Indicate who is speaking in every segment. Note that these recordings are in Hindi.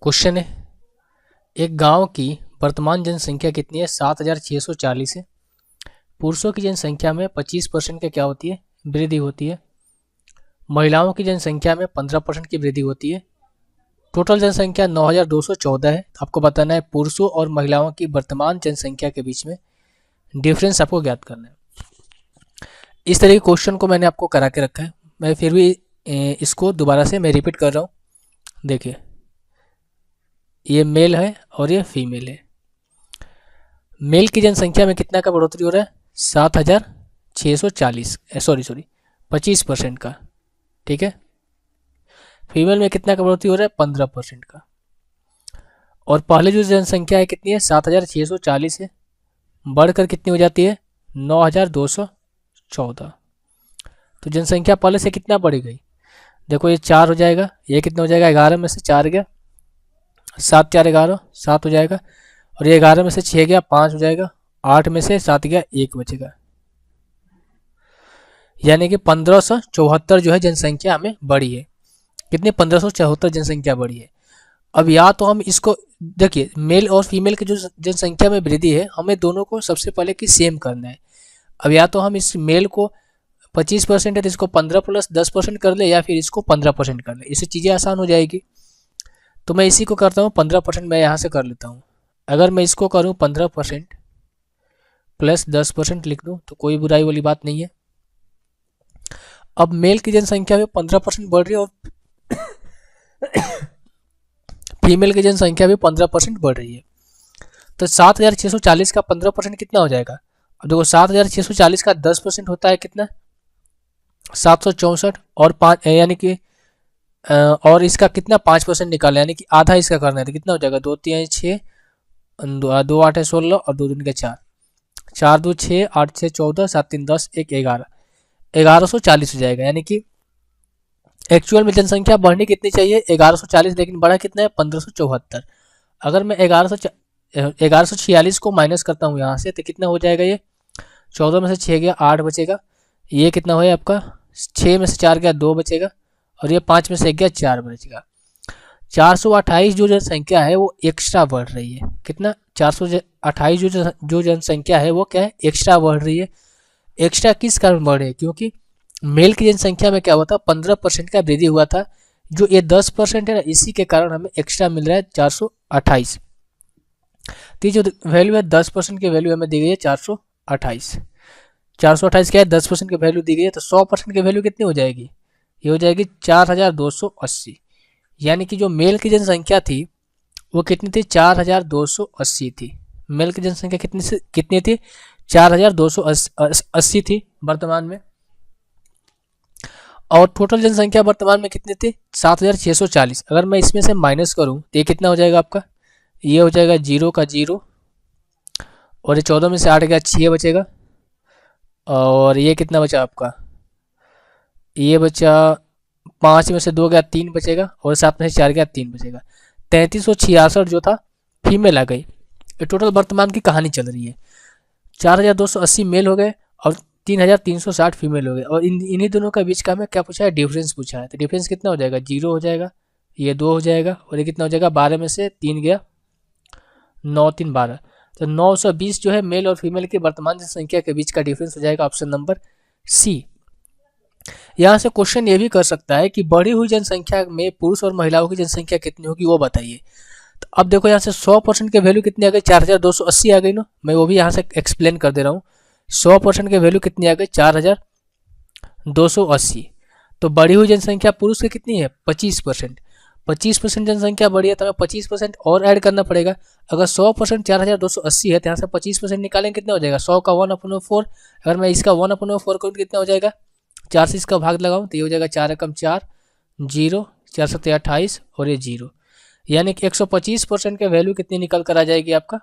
Speaker 1: क्वेश्चन है, एक गांव की वर्तमान जनसंख्या कितनी है? 7,640 है। पुरुषों की जनसंख्या में 25% की क्या होती है? वृद्धि होती है। महिलाओं की जनसंख्या में 15% की वृद्धि होती है। टोटल जनसंख्या 9,214 है। आपको बताना है पुरुषों और महिलाओं की वर्तमान जनसंख्या के बीच में डिफरेंस आपको ज्ञात करना है। इस तरह के क्वेश्चन को मैंने आपको करा के रखा है, मैं फिर भी इसको दोबारा से मैं रिपीट कर रहा हूँ। देखिए, ये मेल है और ये फीमेल है। मेल की जनसंख्या में कितना का बढ़ोतरी हो रहा है? 7,640, सॉरी 25% का। ठीक है। फीमेल में कितना का बढ़ोतरी हो रहा है? 15% का। और पहले जो जनसंख्या है कितनी है? 7,640 है, बढ़कर कितनी हो जाती है? 9,214। तो जनसंख्या पहले से कितना बढ़ गई? देखो, ये 4 हो जाएगा, ये कितना हो जाएगा? 11 में से 4 गया, 7 4 11, 7 हो जाएगा। और ये 11 में से 6 गया, 5 हो जाएगा। 8 में से 7 गया, 1 बचेगा। यानी कि 1574 जो है जनसंख्या हमें बढ़ी है। कितनी? 1574 जनसंख्या बढ़ी है। अब या तो हम इसको देखिए, मेल और फीमेल की जो जनसंख्या में वृद्धि है, हमें दोनों को सबसे पहले कि सेम करना है। अब या तो हम इस मेल को 25% है तो इसको 15 + 10% कर ले, या फिर इसको 15% कर ले। इससे चीज़ें आसान हो जाएगी। तो मैं इसी को करता हूँ 15%, मैं यहाँ से कर लेता हूँ। अगर मैं इसको करूँ 15% + 10% लिख दूँ तो कोई बुराई वाली बात नहीं है। अब मेल की जनसंख्या में 15% बढ़ रही है और फीमेल की जनसंख्या भी 15% बढ़ रही है। तो 7,640 का 15% कितना हो जाएगा? अब देखो, 7,640 का 10% होता है कितना? 764। और 5 यानी कि और इसका कितना 5% निकालना, यानी कि आधा इसका करना है तो कितना हो जाएगा? 2 3 6, 2 8 16 और 2 दूनी 4, 4 2 6, 8 6 14, 7 3 10, 1 11, 1140 हो जाएगा। यानी कि एक्चुअल में जनसंख्या बढ़नी कितनी चाहिए? 1140, लेकिन बढ़ा कितना है? 1574। अगर मैं 1146 को माइनस करता हूँ यहाँ से तो कितना हो जाएगा? ये 14 में से 6 गया, 8 बचेगा। ये कितना हो आपका? 6 में से 4 गया, 2 बचेगा। और ये 5 में से 1 गया, 4 बचेगा। 428 जो जनसंख्या है वो एक्स्ट्रा बढ़ रही है। कितना? 428 जो जनसंख्या है वो क्या है? एक्स्ट्रा बढ़ रही है। एक्स्ट्रा किस कारण बढ़ रही है? क्योंकि मेल की जनसंख्या में क्या हुआ था? 15% का वृद्धि हुआ था। जो ये 10% है ना, इसी के कारण हमें एक्स्ट्रा मिल रहा है 428। तो जो वैल्यू है 10% की वैल्यू हमें दी गई है 428। 428 क्या है? 10% की वैल्यू दी गई है। तो 100% की वैल्यू कितनी हो जाएगी? ये हो जाएगी 4,280। यानी कि जो मेल की जनसंख्या थी वो कितनी थी? 4,280 थी। मेल की जनसंख्या कितनी थी? 4,280 थी वर्तमान में। और टोटल जनसंख्या वर्तमान में कितनी थी? 7,640। अगर मैं इसमें से माइनस करूं तो ये कितना हो जाएगा आपका? ये हो जाएगा 0 का 0, और ये 14 में से 8 गया, 6 बचेगा। और ये कितना बचा आपका? ये बचा 5 में से 2 गया, 3 बचेगा। और 7 में से 4 गया, 3 बचेगा। 3366 जो था फीमेल आ गई। ये टोटल वर्तमान की कहानी चल रही है। 4,280 मेल हो गए और 3,360 फीमेल हो गए। और इन्हीं दोनों का बीच का हमें क्या पूछा है? डिफरेंस पूछा है। तो डिफरेंस कितना हो जाएगा? 0 हो जाएगा, ये 2 हो जाएगा, और ये कितना हो जाएगा? 12 में से 3 गया, 9 3 12। तो 920 जो है मेल और फीमेल की वर्तमान जनसंख्या के बीच का डिफरेंस हो जाएगा। Option number C. यहाँ से क्वेश्चन ये भी कर सकता है कि बढ़ी हुई जनसंख्या में पुरुष और महिलाओं की जनसंख्या कितनी होगी वो बताइए। तो अब देखो, यहाँ से 100% की वैल्यू कितनी आ गई? 4,280 आ गई ना। मैं वो भी यहाँ से एक्सप्लेन कर दे रहा हूँ। 100% की वैल्यू कितनी आ गई? 4,280। तो बढ़ी हुई जनसंख्या पुरुष की कितनी है? 25%। 25% जनसंख्या बढ़ी है तो हमें 25% और ऐड करना पड़ेगा। अगर 100% 4,280 है तो यहाँ से 25% निकालेंगे, कितना हो जाएगा? 100 का 1/4। अगर मैं इसका 1/4 करूँ तो कितना हो जाएगा? 4 से इसका भाग लगाऊं तो ये हो जाएगा 4 एकम 4, 0, 4 7 28 और ये 0। यानी कि 125% के वैल्यू कितनी निकल कर आ जाएगी आपका?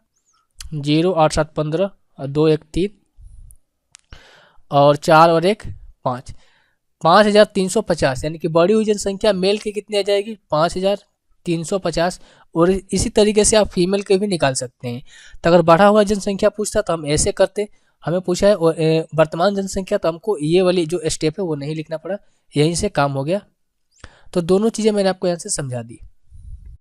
Speaker 1: 0 8 7 15 और 2 1 3 और 4 और 1 5, 5,350। यानी कि बढ़ी हुई जनसंख्या मेल की कितनी आ जाएगी? 5,350। और इसी तरीके से आप फीमेल के भी निकाल सकते हैं। तो अगर बढ़ा हुआ जनसंख्या पूछता तो हम ऐसे करते। हमें पूछा है वर्तमान जनसंख्या, तो हमको ये वाली जो स्टेप है वो नहीं लिखना पड़ा, यहीं से काम हो गया। तो दोनों चीज़ें मैंने आपको यहाँ से समझा दी।